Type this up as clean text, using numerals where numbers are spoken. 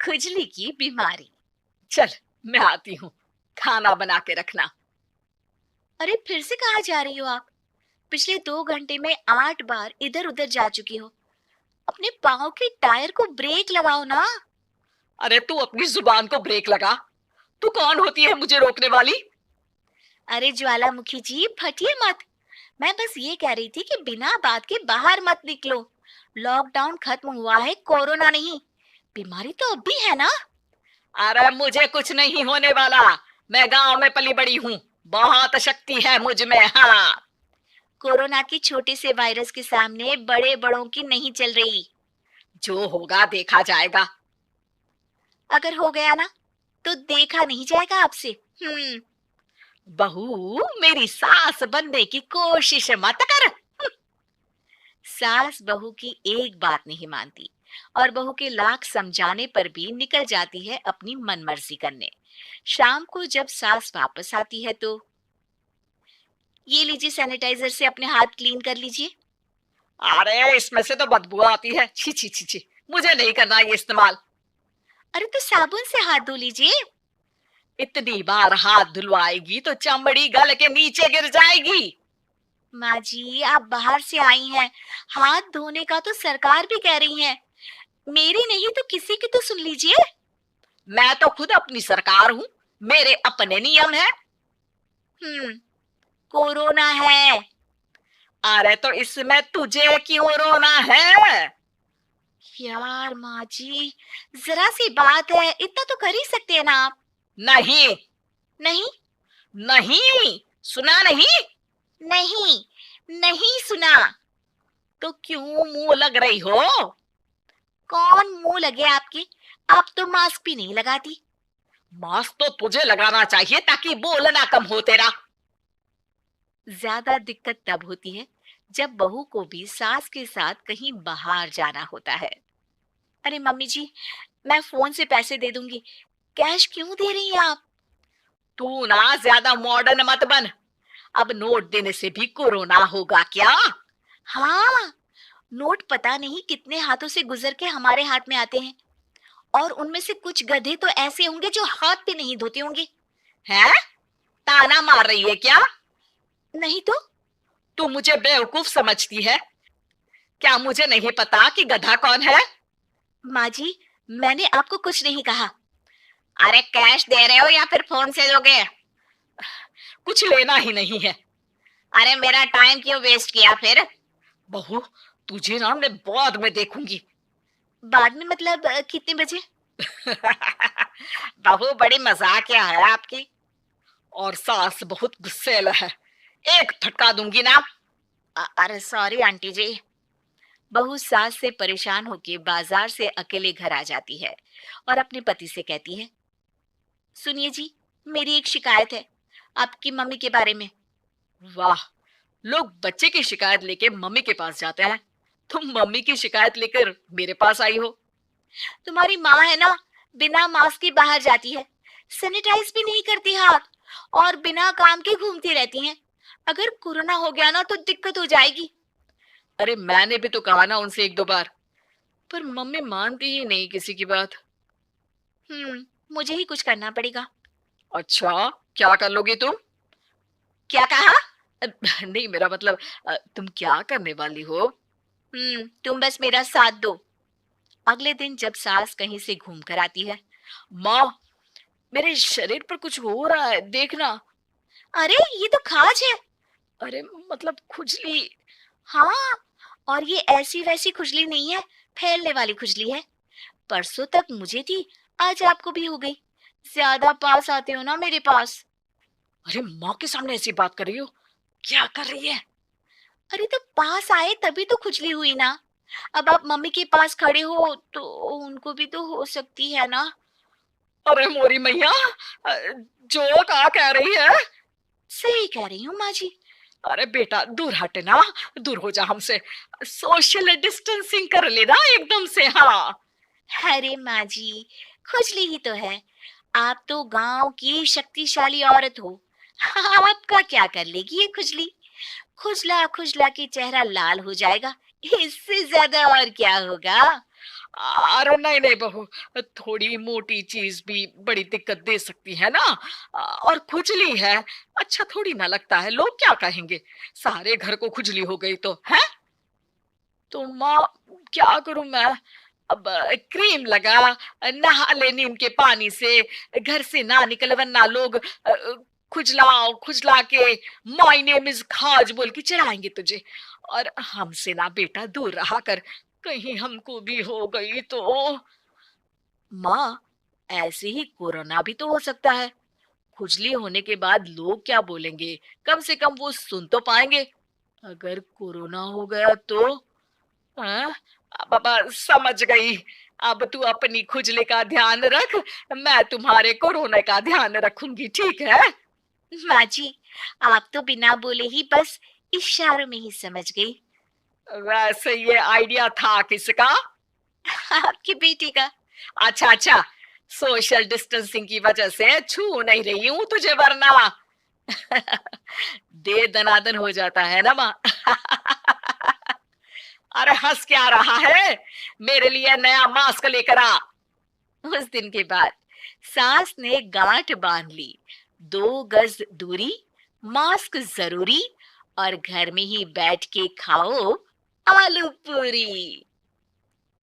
खुजली की बीमारी। चल, मैं आती हूँ, खाना बना के रखना। अरे फिर से कहाँ जा रही हो आप? पिछले 2 घंटे में 8 बार इधर उधर जा चुकी हो। अपने पाँव के टायर को ब्रेक लगाओ ना। अरे तू अपनी जुबान को ब्रेक लगा। तू कौन होती है मुझे रोकने वाली? अरे ज्वालामुखी जी फटिए मत। मैं बस ये कह रही थी कि बिना बात के बाहर मत निकलो। लॉकडाउन खत्म हुआ है, कोरोना नहीं। बीमारी तो अब भी है ना। अरे मुझे कुछ नहीं होने वाला। मैं गांव में पली बड़ी हूँ। बहुत शक्ति है मुझ में। हाँ। कोरोना के छोटे से वायरस के सामने बड़े बड़ों की नहीं चल रही। जो होगा देखा जाएगा। अगर हो गया ना तो देखा नहीं जाएगा आपसे। बहू, मेरी सास बनने की कोशिश मत कर। सास बहू की एक बात नहीं मानती और बहू के लाख समझाने पर भी निकल जाती है अपनी मनमर्जी करने। शाम को जब सास वापस आती है तो ये लीजिए, सैनिटाइजर से अपने हाथ क्लीन कर लीजिए। अरे इसमें से तो बदबू आती है। छी छी छी छी। मुझे नहीं करना ये इस्तेमाल। अरे तो साबुन से हाथ धो लीजिए। इतनी बार हाथ धुलवाएगी तो चमड़ी गल के नीचे गिर जाएगी। माँ जी आप बाहर से आई हैं, हाथ धोने का तो सरकार भी कह रही है। मेरी नहीं तो किसी की तो सुन लीजिए। मैं तो खुद अपनी सरकार हूँ। मेरे अपने नियम है। कोरोना है। अरे तो इसमें तुझे क्यों रोना है? यार माँ जी, जरा सी बात है, इतना तो कर ही सकते हैं ना आप। नहीं। नहीं। नहीं सुना नहीं? नहीं। नहीं सुना। तो क्यों मुंह लग रही हो? कौन मुंह लगे आपकी? आप तो मास्क भी नहीं लगाती। मास्क तो तुझे लगाना चाहिए ताकि बोलना कम हो तेरा। ज्यादा दिक्कत तब होती है जब बहू को भी सास के साथ कहीं बाहर जाना होता है। अरे मम्मी जी, मैं फोन से पैसे दे दूंगी, कैश क्यों दे रही हैं आप? तू ना ज्यादा मॉडर्न मत बन। अब नोट देने से भी कोरोना होगा क्या? हाँ, नोट पता नहीं कितने हाथों से गुजर के हमारे हाथ में आते हैं, और उनमें से कुछ गधे तो ऐसे होंगे जो हाथ भी नहीं धोते होंगे। है? ताना मार रही है क्या? नहीं तो। तू मुझे बेवकूफ समझती है? क्या मुझे नहीं पता कि गधा कौन है? माँ जी, मैंने आपको कुछ नहीं कहा। अरे कैश दे रहे हो या फिर फोन से दोगे? कुछ लेना ही नहीं है। अरे मेरा टाइम क्यों वेस्ट किया फिर? बहू, तुझे ना मैं बाद में देखूंगी। बाद में मतलब कितने बजे? बहू बड़ी मजाकिया है आपकी। और सास बहुत गुस्सेल है। एक फटका दूंगी ना। अरे सॉरी आंटी जी। बहू सास से परेशान होकर बाजार से अकेले घर आ जाती है और अपने पति से कहती है, सुनिए जी, मेरी एक शिकायत है आपकी मम्मी के बारे में। वाह, लोग बच्चे की शिकायत लेके मम्मी के पास जाते हैं। तुम मम्मी की शिकायत लेकर मेरे पास आई हो। तुम्हारी माँ है ना, बिना मास्क के बाहर जाती है, सैनिटाइज भी नहीं करती हाथ, और बिना काम के घूमती रहती हैं। अगर कोरोना हो गया ना तो दिक्कत हो जाएगी। अरे मैंने भी तो कहा ना उनसे एक दो बार, पर मम्मी मानती ही नहीं किसी की बात। मुझे ही कुछ करना पड़ेगा। अच्छा, क्या कर लोगी तुम? क्या कहा? नहीं, मेरा मतलब तुम क्या करने वाली हो? तुम बस मेरा साथ दो। अगले दिन जब सास कहीं से घूम कर आती है, माँ, मेरे शरीर पर कुछ हो रहा है, देखना। अरे ये तो खाज है। अरे मतलब खुजली। हाँ, और ये ऐसी वैसी खुजली नहीं है, फैलने वाली खुजली है। परसों तक मुझे थी, आज आपको भी हो गई। ज्यादा पास आते हो ना मेरे पास। अरे माँ के सामने ऐसी बात कर रही हो? क्या कर रही है? अरे तो पास आए तभी तो खुजली हुई ना। अब आप मम्मी के पास खड़े हो तो उनको भी तो हो सकती है ना। अरे मोरी मैया, जो क्या कह रही है? सही कह रही हूँ माँ जी। अरे बेटा दूर हटना, दूर हो जा हमसे। सोशल डिस्टेंसिंग कर लेना एकदम से। हाँ। अरे माँ जी, खुजली ही तो है। आप तो गांव की शक्तिशाली औरत हो। आपका क्या कर लेगी ये खुजली? खुजला खुजला के चेहरा लाल हो जाएगा, इससे ज्यादा और क्या होगा? अरे नहीं नहीं बहू, थोड़ी मोटी चीज भी बड़ी दिक्कत दे सकती है ना। और खुजली है, अच्छा थोड़ी ना लगता है, लोग क्या कहेंगे। सारे घर को खुजली हो गई तो है। तो माँ, क्या करूं मैं। अब क्रीम लगा, नहा ले नीम के पानी से, घर से ना निकल वरना लोग खुजला खुजला के माय नेम इज खाज बोल के चिढ़ाएंगे तुझे। और हमसे ना बेटा दूर रहा कर, कहीं हमको भी हो गई तो। माँ, ऐसे ही कोरोना भी तो हो सकता है। खुजली होने के बाद लोग क्या बोलेंगे, कम से कम वो सुन तो पाएंगे। अगर कोरोना हो गया तो। हाँ, बाबा समझ गई। अब तू अपनी खुजली का ध्यान रख, मैं तुम्हारे कोरोना का ध्यान रखूंगी, ठीक है। माँ जी, आप तो बिना बोले ही बस इशारों में ही समझ गई। वैसे ये आइडिया था किसका। आपकी बेटी का। अच्छा अच्छा, सोशल डिस्टेंसिंग की वजह से छू नहीं रही हूं तुझे वरना। दे दनादन हो जाता है ना माँ। अरे हंस क्या रहा है, मेरे लिए नया मास्क लेकर आ। उस दिन के बाद सास ने गांठ बांध ली। 2 गज दूरी, मास्क जरूरी, और घर में ही बैठ के खाओ आलू पूरी।